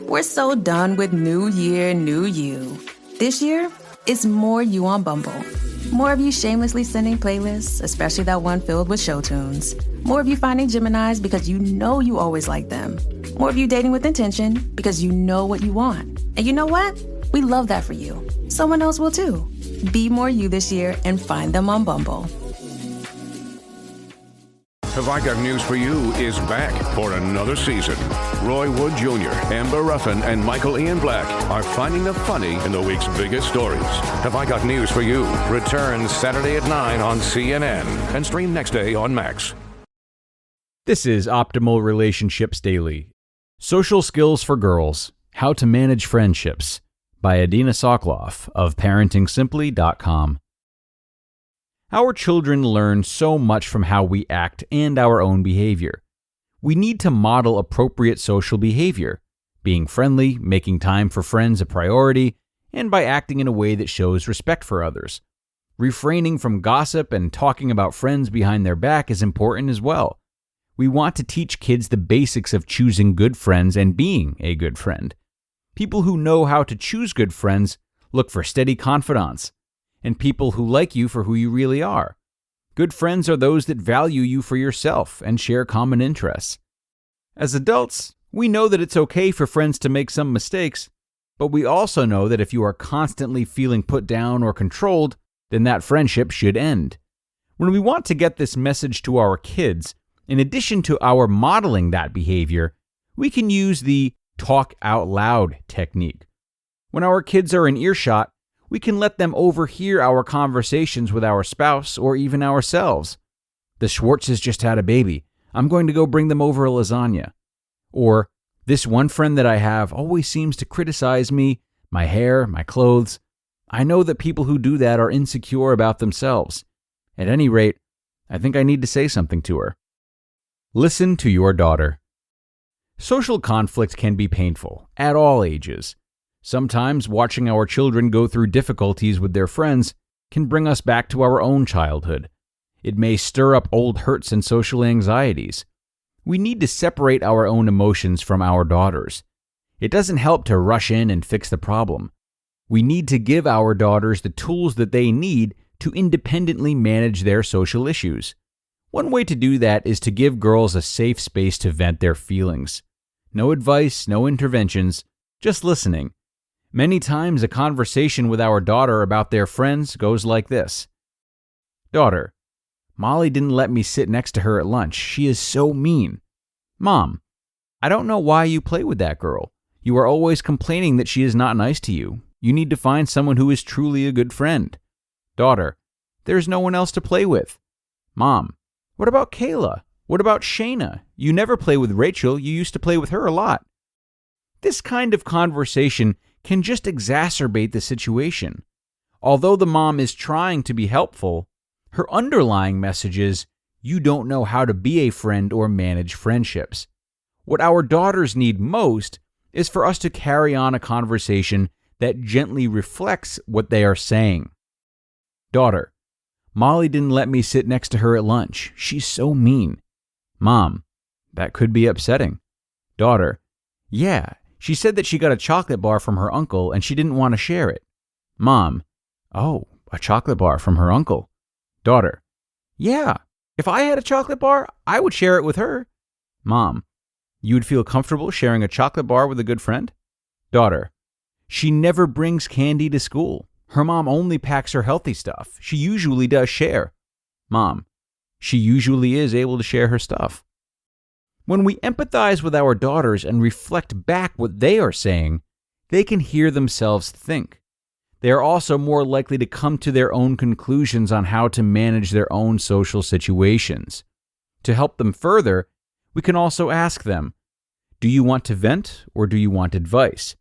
We're so done with new year, new you. This year, it's more you on Bumble. More of you shamelessly sending playlists, especially that one filled with show tunes. More of you finding Geminis because you know you always like them. More of you dating with intention because you know what you want. And you know what? We love that for you. Someone else will too. Be more you this year and find them on Bumble. Have I Got News for You is back for another season. Roy Wood Jr., Amber Ruffin, and Michael Ian Black are finding the funny in the week's biggest stories. Have I Got News for You returns Saturday at 9 on CNN and stream next day on Max. This is Optimal Relationships Daily. Social Skills for Girls, How to Manage Friendships by Adina Soclof of ParentingSimply.com. Our children learn so much from how we act and our own behavior. We need to model appropriate social behavior, being friendly, making time for friends a priority, and by acting in a way that shows respect for others. Refraining from gossip and talking about friends behind their back is important as well. We want to teach kids the basics of choosing good friends and being a good friend. People who know how to choose good friends look for steady confidants, and people who like you for who you really are. Good friends are those that value you for yourself and share common interests. As adults, we know that it's okay for friends to make some mistakes, but we also know that if you are constantly feeling put down or controlled, then that friendship should end. When we want to get this message to our kids, in addition to our modeling that behavior, we can use the talk out loud technique. When our kids are in earshot, we can let them overhear our conversations with our spouse or even ourselves. The Schwartzes just had a baby. I'm going to go bring them over a lasagna. Or, this one friend that I have always seems to criticize me, my hair, my clothes. I know that people who do that are insecure about themselves. At any rate, I think I need to say something to her. Listen to your daughter. Social conflict can be painful at all ages. Sometimes watching our children go through difficulties with their friends can bring us back to our own childhood. It may stir up old hurts and social anxieties. We need to separate our own emotions from our daughters. It doesn't help to rush in and fix the problem. We need to give our daughters the tools that they need to independently manage their social issues. One way to do that is to give girls a safe space to vent their feelings. No advice, no interventions, just listening. Many times a conversation with our daughter about their friends goes like this. Daughter, Molly didn't let me sit next to her at lunch. She is so mean. Mom, I don't know why you play with that girl. You are always complaining that she is not nice to you. You need to find someone who is truly a good friend. Daughter, there's no one else to play with. Mom, what about Kayla? What about Shayna? You never play with Rachel. You used to play with her a lot. This kind of conversation can just exacerbate the situation. Although the mom is trying to be helpful, her underlying message is, you don't know how to be a friend or manage friendships. What our daughters need most is for us to carry on a conversation that gently reflects what they are saying. Daughter, Molly didn't let me sit next to her at lunch. She's so mean. Mom, that could be upsetting. Daughter, yeah, she said that she got a chocolate bar from her uncle and she didn't want to share it. Mom, oh, a chocolate bar from her uncle. Daughter, yeah, if I had a chocolate bar, I would share it with her. Mom, you would feel comfortable sharing a chocolate bar with a good friend? Daughter, she never brings candy to school. Her mom only packs her healthy stuff. She usually does share. Mom, she usually is able to share her stuff. When we empathize with our daughters and reflect back what they are saying, they can hear themselves think. They are also more likely to come to their own conclusions on how to manage their own social situations. To help them further, we can also ask them, do you want to vent or do you want advice?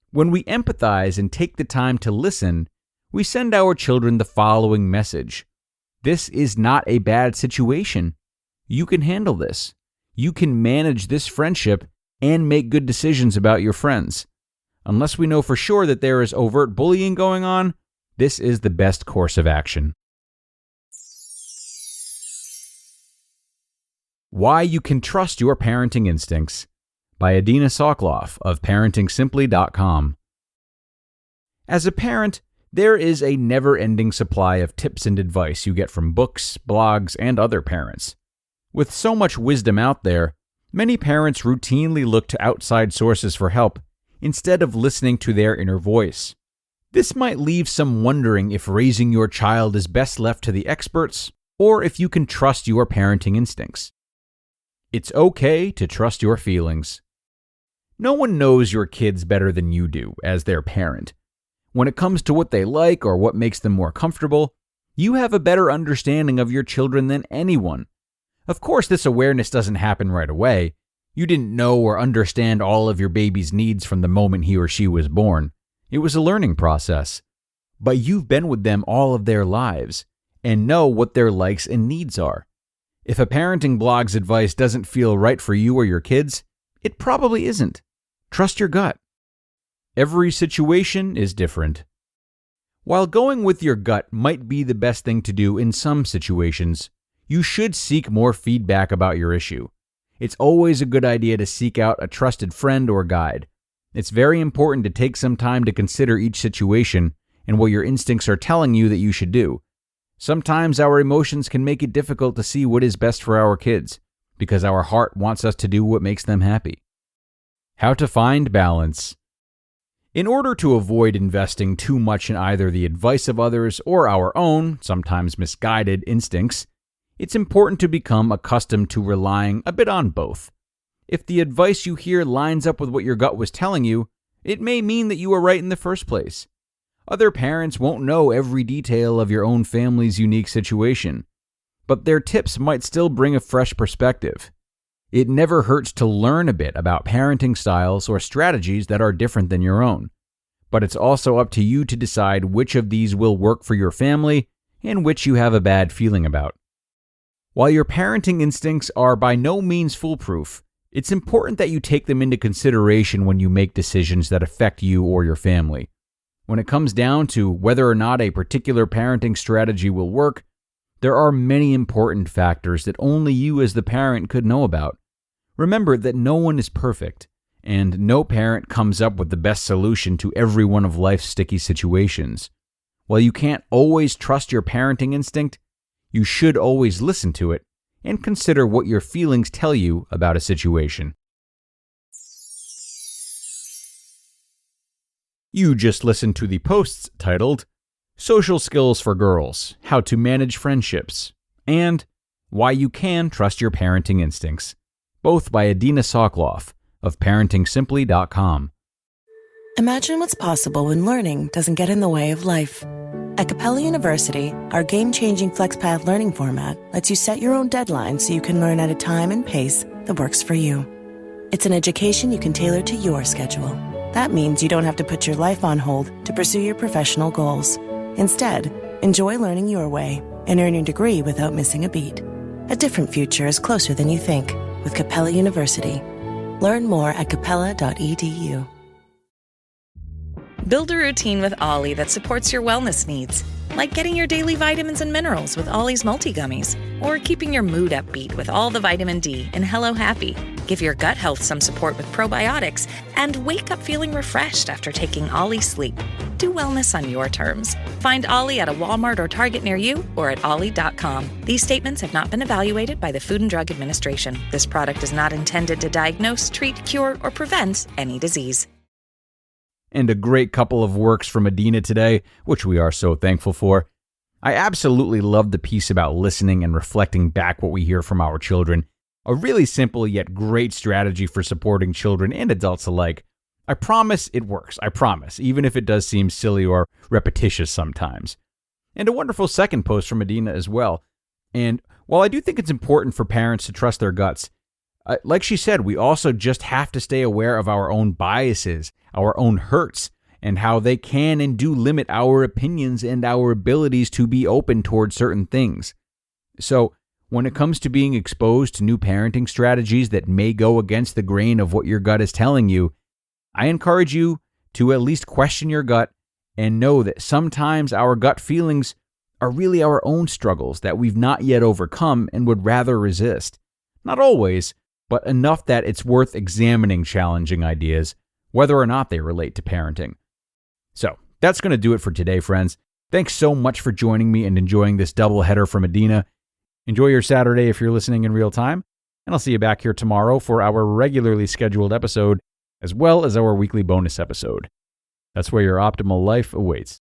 When we empathize and take the time to listen, we send our children the following message. This is not a bad situation. You can handle this. You can manage this friendship and make good decisions about your friends. Unless we know for sure that there is overt bullying going on, this is the best course of action. Why you can trust your parenting instincts by Adina Soclof of parentingsimply.com. As a parent, there is a never-ending supply of tips and advice you get from books, blogs, and other parents. With so much wisdom out there, many parents routinely look to outside sources for help instead of listening to their inner voice. This might leave some wondering if raising your child is best left to the experts or if you can trust your parenting instincts. It's okay to trust your feelings. No one knows your kids better than you do as their parent. When it comes to what they like or what makes them more comfortable, you have a better understanding of your children than anyone. Of course, this awareness doesn't happen right away. You didn't know or understand all of your baby's needs from the moment he or she was born. It was a learning process. But you've been with them all of their lives and know what their likes and needs are. If a parenting blog's advice doesn't feel right for you or your kids, it probably isn't. Trust your gut. Every situation is different. While going with your gut might be the best thing to do in some situations, you should seek more feedback about your issue. It's always a good idea to seek out a trusted friend or guide. It's very important to take some time to consider each situation and what your instincts are telling you that you should do. Sometimes our emotions can make it difficult to see what is best for our kids, because our heart wants us to do what makes them happy. How to find balance. In order to avoid investing too much in either the advice of others or our own, sometimes misguided, instincts, it's important to become accustomed to relying a bit on both. If the advice you hear lines up with what your gut was telling you, it may mean that you were right in the first place. Other parents won't know every detail of your own family's unique situation, but their tips might still bring a fresh perspective. It never hurts to learn a bit about parenting styles or strategies that are different than your own, but it's also up to you to decide which of these will work for your family and which you have a bad feeling about. While your parenting instincts are by no means foolproof, it's important that you take them into consideration when you make decisions that affect you or your family. When it comes down to whether or not a particular parenting strategy will work, there are many important factors that only you as the parent could know about. Remember that no one is perfect, and no parent comes up with the best solution to every one of life's sticky situations. While you can't always trust your parenting instinct, you should always listen to it and consider what your feelings tell you about a situation. You just listened to the posts titled Social Skills for Girls, How to Manage Friendships, and Why You Can Trust Your Parenting Instincts, both by Adina Soclof of parentingsimply.com. Imagine what's possible when learning doesn't get in the way of life. At Capella University, our game-changing FlexPath learning format lets you set your own deadlines so you can learn at a time and pace that works for you. It's an education you can tailor to your schedule. That means you don't have to put your life on hold to pursue your professional goals. Instead, enjoy learning your way and earn your degree without missing a beat. A different future is closer than you think with Capella University. Learn more at capella.edu. Build a routine with Ollie that supports your wellness needs, like getting your daily vitamins and minerals with Ollie's multi-gummies, or keeping your mood upbeat with all the vitamin D in Hello Happy. Give your gut health some support with probiotics, and wake up feeling refreshed after taking Ollie Sleep. Do wellness on your terms. Find Ollie at a Walmart or Target near you or at ollie.com. These statements have not been evaluated by the Food and Drug Administration. This product is not intended to diagnose, treat, cure, or prevent any disease. And a great couple of works from Adina today, which we are so thankful for. I absolutely love the piece about listening and reflecting back what we hear from our children. A really simple yet great strategy for supporting children and adults alike. I promise it works, I promise, even if it does seem silly or repetitious sometimes. And a wonderful second post from Adina as well. And while I do think it's important for parents to trust their guts, like she said, we also just have to stay aware of our own biases, our own hurts, and how they can and do limit our opinions and our abilities to be open towards certain things. So, when it comes to being exposed to new parenting strategies that may go against the grain of what your gut is telling you, I encourage you to at least question your gut and know that sometimes our gut feelings are really our own struggles that we've not yet overcome and would rather resist. Not always, but enough that it's worth examining challenging ideas, whether or not they relate to parenting. So, that's going to do it for today, friends. Thanks so much for joining me and enjoying this doubleheader from Adina. Enjoy your Saturday if you're listening in real time, and I'll see you back here tomorrow for our regularly scheduled episode, as well as our weekly bonus episode. That's where your optimal life awaits.